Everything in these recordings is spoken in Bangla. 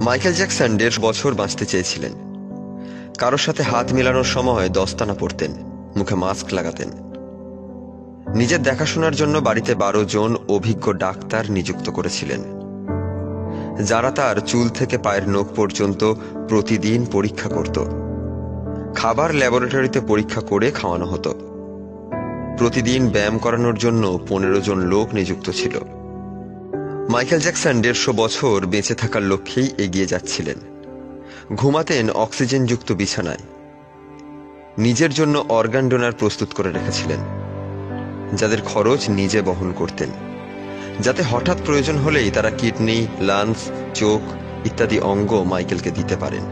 মাইকেল জ্যাকসন ১৫০ বছর বাঁচতে চেয়েছিলেন। কারোর সাথে হাত মেলানোর সময় দস্তানা পরতেন, মুখে মাস্ক লাগাতেন। নিজের দেখাশোনার জন্য বাড়িতে ১২ জন অভিজ্ঞ ডাক্তার নিযুক্ত করেছিলেন, যারা তার চুল থেকে পায়ের নখ পর্যন্ত প্রতিদিন পরীক্ষা করত। খাবার ল্যাবরেটরিতে পরীক্ষা করে খাওয়ানো হতো। প্রতিদিন ব্যায়াম করানোর জন্য ১৫ জন লোক নিযুক্ত ছিল। মাইকেল জ্যাকসন ১৫০ বছর বেঁচে থাকার লক্ষ্যেই এগিয়ে যাচ্ছিলেন। ঘুমাতেন অক্সিজেনযুক্ত বিছানায়। নিজের জন্য অর্গান ডোনার প্রস্তুত করে রেখেছিলেন, যাদের খরচ নিজে বহন করতেন, যাতে হঠাৎ প্রয়োজন হলেই তারা কিডনি, লাংস, চোখ ইত্যাদি অঙ্গ মাইকেলকে দিতে পারেন।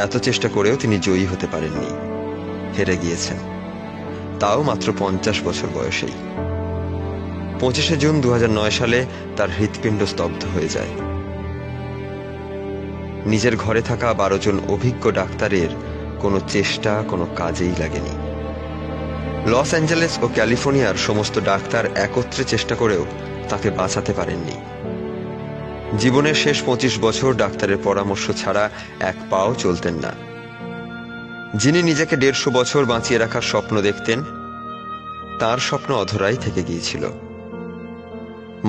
এত চেষ্টা করেও তিনি জয়ী হতে পারেননি, হেরে গিয়েছেন, তাও মাত্র ৫০ বছর বয়সেই। ২৫শে জুন ২০০৯ সালে তার হৃৎপিণ্ড স্তব্ধ হয়ে যায়। নিজের ঘরে থাকা ১২ জন অভিজ্ঞ ডাক্তারের কোনো চেষ্টা কোনো কাজেই লাগেনি। লস অ্যাঞ্জেলেস ও ক্যালিফোর্নিয়ার সমস্ত ডাক্তার একত্রে চেষ্টা করেও তাকে বাঁচাতে পারেননি। জীবনের শেষ ২৫ বছর ডাক্তারের পরামর্শ ছাড়া এক পাও চলতেন না। যিনি নিজেকে ১৫০ বছর বাঁচিয়ে রাখার স্বপ্ন দেখতেন, তার স্বপ্ন অধরাই থেকে গিয়েছিল।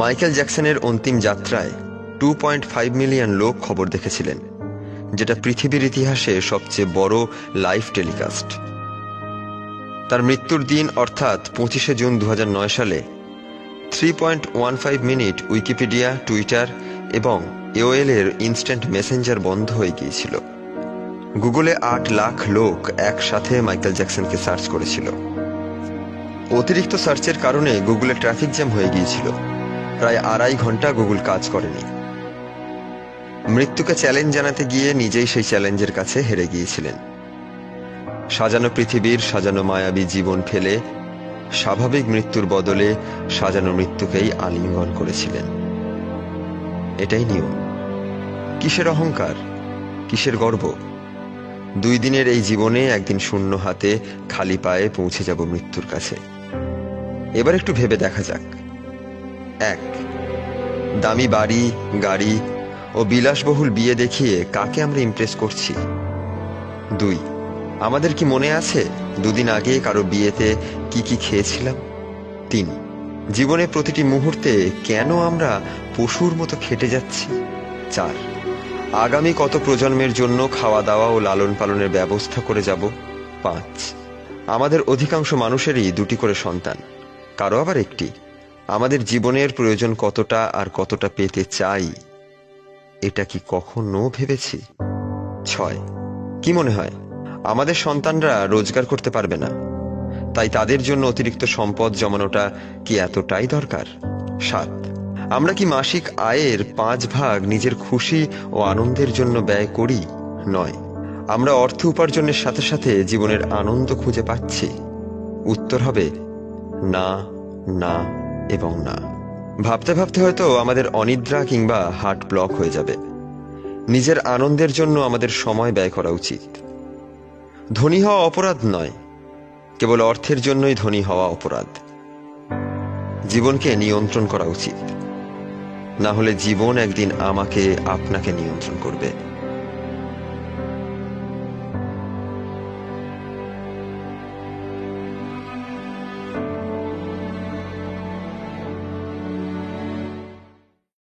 মাইকেল জ্যাকসনের অন্তিম যাত্রায় 2.5 মিলিয়ন লোক খবর দেখেছিলেন, যেটা পৃথিবীর ইতিহাসে সবচেয়ে বড় লাইভ টেলিকাস্ট। তার মৃত্যুর দিন অর্থাৎ ২৫শে জুন ২০০৯ সালে 3.15 মিনিট উইকিপিডিয়া, টুইটার এবং AOL এর ইনস্ট্যান্ট মেসেঞ্জার বন্ধ হয়ে গিয়েছিল। গুগলে ৮ লাখ লোক একসাথে মাইকেল জ্যাকসনকে সার্চ করেছিল। অতিরিক্ত সার্চের কারণে গুগলে ট্রাফিক জ্যাম হয়ে গিয়েছিল। প্রায় ২.৫ ঘন্টা গুগল কাজ করেনি। মৃত্যুকে চ্যালেঞ্জ জানাতে গিয়ে নিজেই সেই চ্যালেঞ্জের কাছে হেরে গিয়েছিলেন। সাজানো পৃথিবীর সাজানো মায়াবী জীবন ফেলে স্বাভাবিক মৃত্যুর বদলে সাজানো মৃত্যুকেই আলিঙ্গন করেছিলেন। এটাই নিয়ম। কিসের অহংকার, কিসের গর্ব? ২ দিনের এই জীবনে একদিন শূন্য হাতে খালি পায়ে পৌঁছে যাব মৃত্যুর কাছে। এবার একটু ভেবে দেখা যাক। ১. দামি বাড়ি, গাড়ি ও বিলাসবহুল বিয়ে দেখিয়ে কাকে আমরা ইমপ্রেস করছি? ২. আমাদের কি মনে আছে ২ দিন আগে কারো বিয়েতে কি কি খেয়েছিলাম? ৩. জীবনে প্রতিটি মুহূর্তে কেন আমরা পশুর মতো খেটে যাচ্ছি? ৪. আগামী কত প্রজন্মের জন্য খাওয়া দাওয়া ও লালন পালনের ব্যবস্থা করে যাব? ৫. আমাদের অধিকাংশ মানুষেরই ২টি করে সন্তান, কারো আবার একটি। আমাদের জীবনের প্রয়োজন কতটা আর কতটা পেতে চাই, এটা কি কখনো ভেবেছি? ৬. কি মনে হয় আমাদের সন্তানরা রোজগার করতে পারবে না, তাই তাদের জন্য অতিরিক্ত সম্পদ জমানোটা কি এতটাই দরকার? ৭. আমরা কি মাসিক আয়ের ৫ ভাগ নিজের খুশি ও আনন্দের জন্য ব্যয় করি? ৯. আমরা অর্থ উপার্জনের সাথে সাথে জীবনের আনন্দ খুঁজে পাচ্ছি? উত্তর হবে না, না এবং না। ভাবতে ভাবতে হয়তো আমাদের অনিদ্রা কিংবা হার্ট ব্লক হয়ে যাবে। নিজের আনন্দের জন্য আমাদের সময় ব্যয় করা উচিত। ধনী হওয়া অপরাধ নয়, কেবল অর্থের জন্যই ধনী হওয়া অপরাধ। জীবনকে নিয়ন্ত্রণ করা উচিত, না হলে জীবন একদিন আমাকে আপনাকে নিয়ন্ত্রণ করবে।